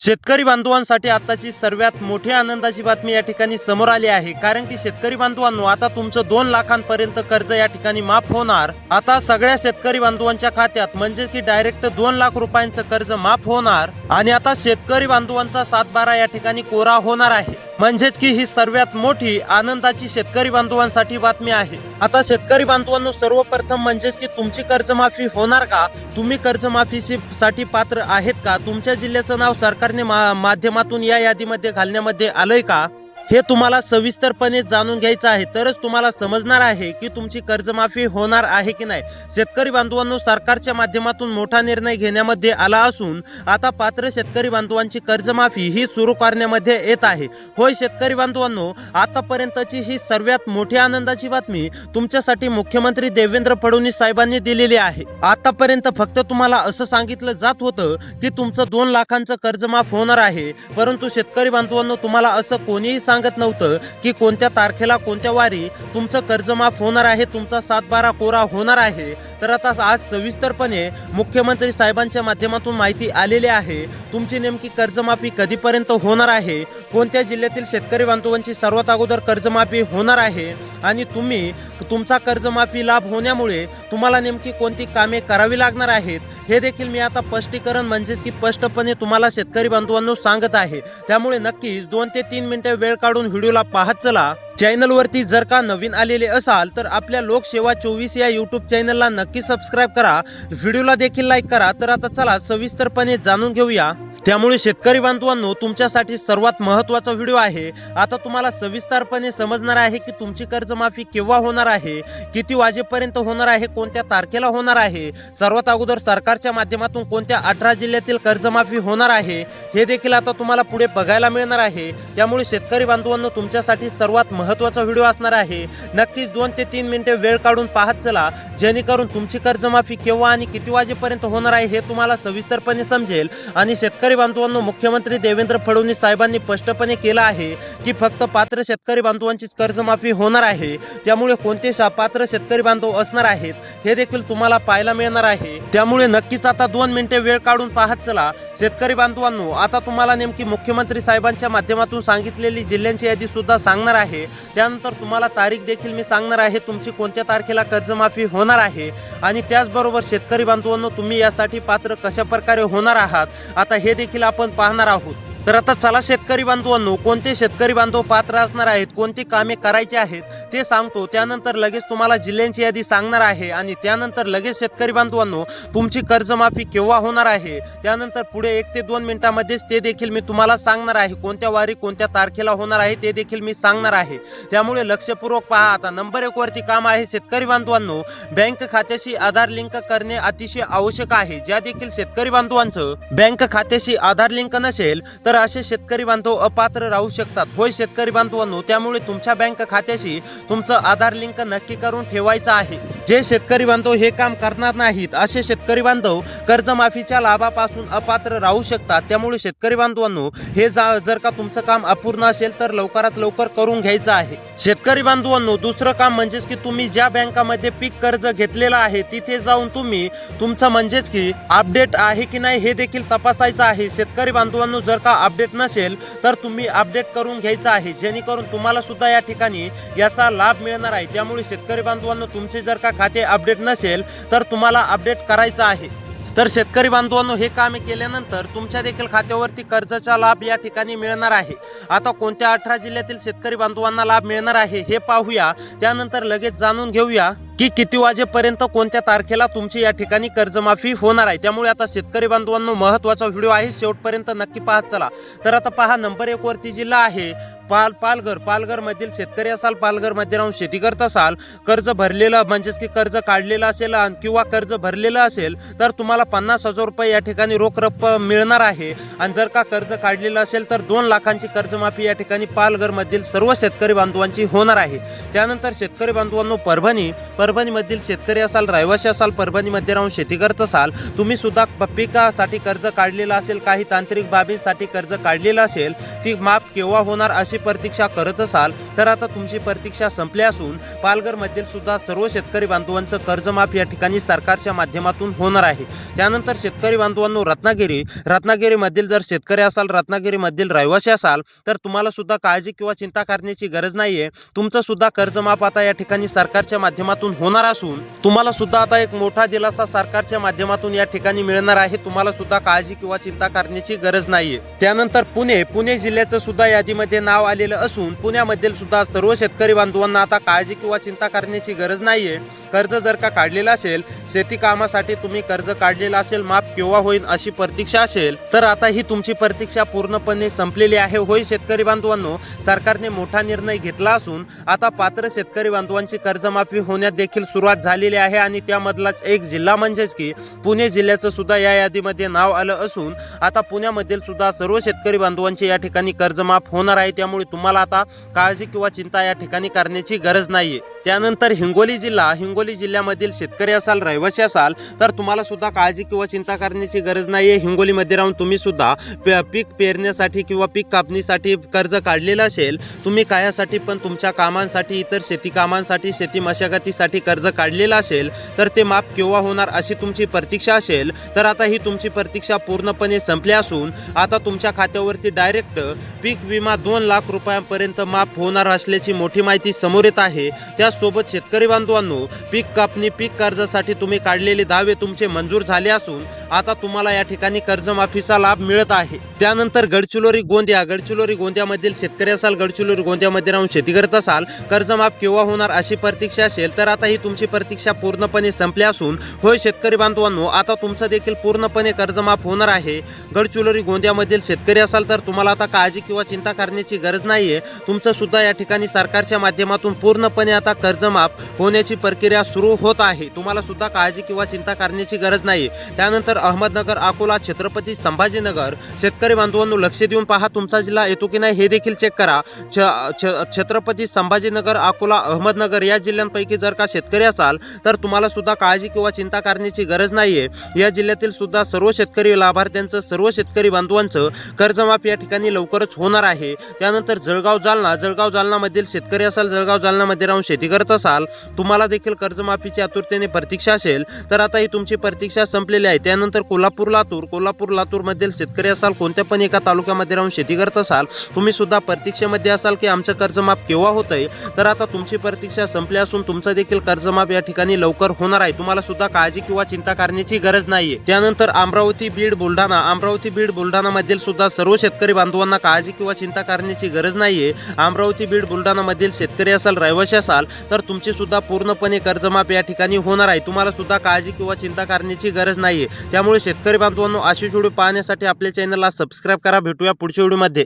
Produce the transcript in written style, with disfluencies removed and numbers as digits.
शेतकरी बांधवांसाठी आताची सर्वात मोठी आनंदाची बातमी या ठिकाणी समोर आली आहे। कारण की शेतकरी बांधवांनो, आता तुमचं 2 लाखांपर्यंत कर्ज या ठिकाणी माफ होणार। आता सगळ्या शेतकरी बांधवांच्या खात्यात म्हणजे की डायरेक्ट 2 लाख रुपयांचं कर्ज माफ होणार आणि आता शेतकरी बांधवांचा 7/12 या ठिकाणी कोरा होणार आहे। म्हणजेच की ही सर्वात मोठी आनंदाची शेतकरी बांधवांसाठी बातमी आहे। आता शेतकरी बांधवांनो, सर्वप्रथम म्हणजेच की तुमची कर्जमाफी होणार का? तुम्ही कर्जमाफीसाठी पात्र आहेत का? तुमच्या जिल्ह्याचं नाव सरकारने माध्यमातून या यादीमध्ये घालण्यामध्ये आलंय का? हे तुम्हाला सविस्तरपणे जाणून घ्यायचं आहे, तरच तुम्हाला समजणार आहे की तुमची कर्जमाफी होणार आहे की नाही। शेतकरी बांधवांनो, सरकारच्या माध्यमातून मोठा निर्णय घेण्यामध्ये आला असून आता पात्र शेतकरी बांधवांची कर्जमाफी ही सुरू करण्यामध्ये येत आहे। होय शेतकरी बांधवांनो, आतापर्यंतची ही सर्वात मोठी आनंदाची बातमी तुमच्यासाठी मुख्यमंत्री देवेंद्र फडणवीस साहेबांनी दिलेली आहे। आतापर्यंत फक्त तुम्हाला असं सांगितलं जात होतं की तुमचं 2 लाखांचं कर्ज माफ होणार आहे, परंतु शेतकरी बांधवांनो, तुम्हाला असं कोणीही सांगत नव्हतं की कोणत्या तारखेला कोणत्या वारी तुमचं कर्ज माफ होणार आहे, तुमचा 7/12 कोरा होणार आहे। तर आता आज सविस्तरपणे मुख्यमंत्री साहेबांच्या माध्यमातून माहिती आलेली आहे। तुमची नेमकी कर्जमाफी कधीपर्यंत होणार आहे, कोणत्या जिल्ह्यातील शेतकरी बांधवांची सर्वात अगोदर कर्जमाफी होणार आहे आणि तुमचा कर्जमाफी लाभ होण्यामुळे तुम्हाला नेमकी कोणती कामे करावी लागणार आहेत, हे देखील मी आता स्पष्टीकरण म्हणजेच की स्पष्टपणे तुम्हाला शेतकरी बांधवांनो सांगत आहे। त्यामुळे नक्कीच 2 ते 3 मिनिटे वेळ काढून व्हिडिओला पाहत चला। चॅनलवरती जर का नवीन आलेले असाल तर आपल्या लोकसेवा 24 या यूट्यूब चॅनलला नक्की सबस्क्राईब करा, व्हिडिओला देखील लाईक करा। तर आता चला सविस्तरपणे जाणून घेऊया। त्यामुळे शेतकरी बांधवांनो, तुमच्यासाठी सर्वात महत्त्वाचा व्हिडिओ आहे। आता तुम्हाला सविस्तरपणे समजणार आहे की तुमची कर्जमाफी केव्हा होणार आहे, किती वाजेपर्यंत होणार आहे, कोणत्या तारखेला होणार आहे, सर्वात अगोदर सरकारच्या माध्यमातून कोणत्या 18 जिल्ह्यातील कर्जमाफी होणार आहे, हे देखील आता तुम्हाला पुढे बघायला मिळणार आहे। त्यामुळे शेतकरी बांधवांनो, तुमच्यासाठी सर्वात महत्त्वाचा व्हिडिओ असणार आहे। नक्कीच 2 ते 3 मिनिटे वेळ काढून पाहत चला, जेणेकरून तुमची कर्जमाफी केव्हा आणि किती वाजेपर्यंत होणार आहे हे तुम्हाला सविस्तरपणे समजेल। आणि शेतकरी बांधवांनो, मुख्यमंत्री देवेंद्र फडणवीस साहेबांनी स्पष्टपणे केलं आहे की फक्त पात्र शेतकरी बांधवांचीच कर्जमाफी होणार आहे। त्यामुळे कोणते पात्र शेतकरी बांधव असणार आहेत हे देखील तुम्हाला पाहायला मिळणार आहे। त्यामुळे नक्कीच आता 2 मिनिटे वेळ काढून पाहत चला। शेतकरी बांधवांनो, आता तुम्हाला नेमकी मुख्यमंत्री साहेबांच्या माध्यमातून सांगितलेली जिल्ह्यांची यादी सुद्धा सांगणार आहे। त्यानंतर तुम्हाला तारीख देखील मी सांगणार आहे, तुमची कोणत्या तारखेला कर्जमाफी होणार आहे। आणि त्याचबरोबर शेतकरी बांधवांनो, तुम्ही यासाठी पात्र कशा प्रकारे होणार आहात आता हे देखील आपण पाहणार आहोत। तर आता चला शेतकरी बांधवांनो, कोणते शेतकरी बांधव पात्र असणार आहेत, कोणती कामे करायची आहेत ते सांगतो। त्यानंतर लगेच तुम्हाला जिल्ह्यांची यादी सांगणार आहे आणि त्यानंतर लगेच शेतकरी बांधवांनो, तुमची कर्जमाफी केव्हा होणार आहे, त्यानंतर पुढे 1 ते 2 मिनिटांमध्येच ते देखील मी तुम्हाला सांगणार आहे। कोणत्या वारी कोणत्या तारखेला होणार आहे ते देखील मी सांगणार आहे। त्यामुळे लक्षपूर्वक पहा। आता नंबर 1 वरती काम आहे शेतकरी बांधवांनो, बँक खात्याशी आधार लिंक करणे अतिशय आवश्यक आहे। ज्या देखील शेतकरी बांधवांचं बँक खात्याशी आधार लिंक नसेल तर असे शेतकरी बांधव अपात्र राहू शकतात। होय शेतकरी बांधवांनो, त्यामुळे तुमच्या बँक खात्याशी तुमचं आधार लिंक नक्की करून ठेवायचं आहे। जे शेतकरी बांधव हे काम करणार नाहीत असे शेतकरी बांधव कर्जमाफीच्या लाभापासून अपात्र राहू शकतात। त्यामुळे शेतकरी बांधवांनो, हे जर का तुमचं काम अपूर्ण असेल तर लवकरात लवकर करून घ्यायचं आहे। शेतकरी बांधवांनो, दुसरं काम म्हणजेच की तुम्ही ज्या बँकामध्ये पीक कर्ज घेतलेलं आहे तिथे जाऊन तुम्ही तुमचं म्हणजेच की अपडेट आहे की नाही हे देखील तपासायचं आहे। शेतकरी बांधवांनो, जर का अपडेट नसेल तर तुम्ही अपडेट करून घ्यायचं आहे, जेणेकरून तुम्हाला सुद्धा या ठिकाणी याचा लाभ मिळणार आहे। त्यामुळे शेतकरी बांधवांनो, तुमचे जर का खाते अपडेट नसेल तर तुम्हाला अपडेट करायचं आहे। तर शेतकरी बांधवांनो, हे कामे केल्यानंतर तुमच्या देखील खात्यावरती कर्जाचा लाभ या ठिकाणी मिळणार आहे। आता कोणत्या 18 जिल्ह्यातील शेतकरी बांधवांना लाभ मिळणार आहे हे पाहूया। त्यानंतर लगेच जाणून घेऊया की किती वाजेपर्यंत कोणत्या तारखेला तुमची या ठिकाणी कर्जमाफी होणार आहे। त्यामुळे आता शेतकरी बांधवांनो, महत्त्वाचा व्हिडिओ आहे, शेवटपर्यंत नक्की पाहत चला। तर आता पहा, नंबर 1 वरती जिल्हा आहे पालघर। पालघर मधील शेतकरी असाल, पालघर मध्ये राहून शेती करत असाल, कर्ज भरलेलं म्हणजेच की कर्ज काढलेलं असेल किंवा कर्ज भरलेलं असेल तर तुम्हाला 50,000 रुपये या ठिकाणी रोख रक्कम मिळणार आहे। आणि जर का कर्ज काढलेलं असेल तर 2 लाखांची कर्जमाफी या ठिकाणी पालघर मधील सर्व शेतकरी बांधवांची होणार आहे। त्यानंतर शेतकरी बांधवांनो, परभणी परभणीमधील शेतकरी असाल, रहिवासी असाल, परभणीमध्ये राहून शेती करत असाल, तुम्ही सुद्धा पिकासाठी कर्ज काढलेलं असेल, काही तांत्रिक बाबींसाठी कर्ज काढलेलं असेल, ती माफ केव्हा होणार अशी प्रतीक्षा करत असाल तर आता तुमची प्रतीक्षा संपली असून पालघरमधील सुद्धा सर्व शेतकरी बांधवांचं कर्जमाफ या ठिकाणी सरकारच्या माध्यमातून होणार आहे. त्यानंतर शेतकरी बांधवांनो, रत्नागिरीमधील जर शेतकरी असाल, रत्नागिरीमधील रहिवासी असाल तर तुम्हाला सुद्धा काळजी किंवा चिंता करण्याची गरज नाहीये. तुमचं सुद्धा कर्जमाफ आता या ठिकाणी सरकारच्या माध्यमातून होणार असून तुम्हाला सुद्धा आता एक मोठा दिलासा सरकारच्या माध्यमातून या ठिकाणी मिळणार आहे. तुम्हाला सुद्धा काळजी किंवा चिंता करण्याची गरज नाहीये. त्यानंतर पुणे जिल्ह्याचं सुद्धा यादीमध्ये नाव आलेलं असून पुण्यामधील सुद्धा सर्व शेतकरी बांधवांना आता काळजी किंवा चिंता करण्याची गरज नाहीये. कर्ज जर का काढलेलं असेल, शेती कामासाठी तुम्ही कर्ज काढलेलं असेल, माफ केव्हा होईल अशी प्रतीक्षा असेल तर आता ही तुमची प्रतीक्षा पूर्णपणे संपलेली आहे. होय शेतकरी बांधवांनो, सरकारने मोठा निर्णय घेतला असून आता पात्र शेतकरी बांधवांची कर्जमाफी होण्यात देखील सुरुवात झालेली आहे आणि त्यामधलाच एक जिल्हा म्हणजेच की पुणे जिल्ह्याचं सुद्धा या यादीमध्ये नाव आलं असून आता पुण्यामधील सुद्धा सर्व शेतकरी बांधवांची या ठिकाणी कर्जमाफ होणार आहे. त्यामुळे तुम्हाला आता काळजी किंवा चिंता या ठिकाणी करण्याची गरज नाहीये. त्यानंतर हिंगोली जिल्ह्यामधील शेतकरी असाल, रहिवासी असाल तर तुम्हाला सुद्धा काळजी किंवा चिंता करण्याची गरज नाहीये. हिंगोलीमध्ये राहून तुम्ही सुद्धा पीक पेरण्यासाठी किंवा पीक कापणीसाठी कर्ज काढलेलं असेल, तुम्ही कायासाठी पण तुमच्या कामांसाठी, इतर शेती कामांसाठी, शेती मशागतीसाठी कर्ज काढलेलं असेल तर ते माफ केव्हा होणार अशी तुमची प्रतीक्षा असेल तर आता ही तुमची प्रतीक्षा पूर्णपणे संपली असून आता तुमच्या खात्यावरती डायरेक्ट पीक विमा 2 लाख रुपयांपर्यंत माफ होणार असल्याची मोठी माहिती समोर येत आहे. त्याचसोबत शेतकरी बांधवांनो, पीक कापणी, पीक कर्जासाठी तुम्ही काढलेले दावे तुमचे मंजूर झाले असून आता तुम्हाला या ठिकाणी कर्जमाफीचा लाभ मिळत आहे. त्यानंतर गडचिरोली गोंदियामधील शेतकरी असाल, गडचिरोली गोंदियामध्ये राहून शेती करत असाल, कर्जमाफ केव्हा होणार अशी प्रतीक्षा असेल तर आता ही तुमची प्रतीक्षा पूर्णपणे संपली असून होय शेतकरी बांधवांनो, आता तुमचं देखील पूर्णपणे कर्जमाफ होणार आहे. गडचिरोली गोंदियामधील शेतकरी असाल तर तुम्हाला आता काळजी किंवा चिंता करण्याची गरज नाहीये. तुमचं सुद्धा या ठिकाणी सरकारच्या माध्यमातून पूर्णपणे आता कर्जमाफ होण्याची प्रक्रिया सुरू होत आहे. तुम्हाला सुद्धा काळजी किंवा चिंता करण्याची गरज नाही. त्यानंतर अहमदनगर, अकोला, छत्रपती संभाजीनगर शेतकरी बांधवांनो, लक्ष देऊन पहा तुमचा जिल्हा येतो की नाही हे देखील चेक करा. छत्रपती संभाजीनगर, अकोला, अहमदनगर या जिल्ह्यांपैकी जर का शेतकरी असाल तर तुम्हाला सुद्धा काळजी किंवा चिंता करण्याची गरज नाहीये. या जिल्ह्यातील सुद्धा सर्व शेतकरी लाभार्थ्यांचं, सर्व शेतकरी बांधवांचं कर्जमाफ या ठिकाणी लवकरच होणार आहे. त्यानंतर जळगाव जालनामधील शेतकरी असाल, जळगाव जालनामध्ये राहून शेती करत असाल, तुम्हाला देखील कर्जमाफीची आतुरतेने प्रतीक्षा असेल तर आता ही तुमची प्रतीक्षा संपलेली आहे. त्यानंतर कोल्हापूर लातूर मधील शेतकरी असाल, कोणत्या पण एका तालुक्यामध्ये राहून शेती करत असाल, तुम्ही सुद्धा प्रतीक्षेमध्ये असाल की आमचं कर्जमाफ केव्हा होतंय तर आता तुमची प्रतीक्षा संपली असून तुमचं देखील कर्जमाफ या ठिकाणी लवकर होणार आहे. तुम्हाला सुद्धा काळजी किंवा चिंता करण्याची गरज नाहीये. त्यानंतर अमरावती, बीड, बुलढाणा मधील सुद्धा सर्व शेतकरी बांधवांना काळजी किंवा चिंता करण्याची गरज नाहीये. अमरावती, बीड, बुलढाणा मधील शेतकरी असाल, रहिवासी असाल तर तुमची सुद्धा पूर्णपणे कर्जमाफ या ठिकाणी होणार आहे. तुम्हाला सुद्धा काळजी किंवा चिंता करण्याची गरज नाहीये. त्यामुळे शेतकरी बांधवांनो, अशी व्हिडिओ पाहण्यासाठी आपल्या चॅनलला सबस्क्राईब करा. भेटूया पुढच्या व्हिडिओमध्ये.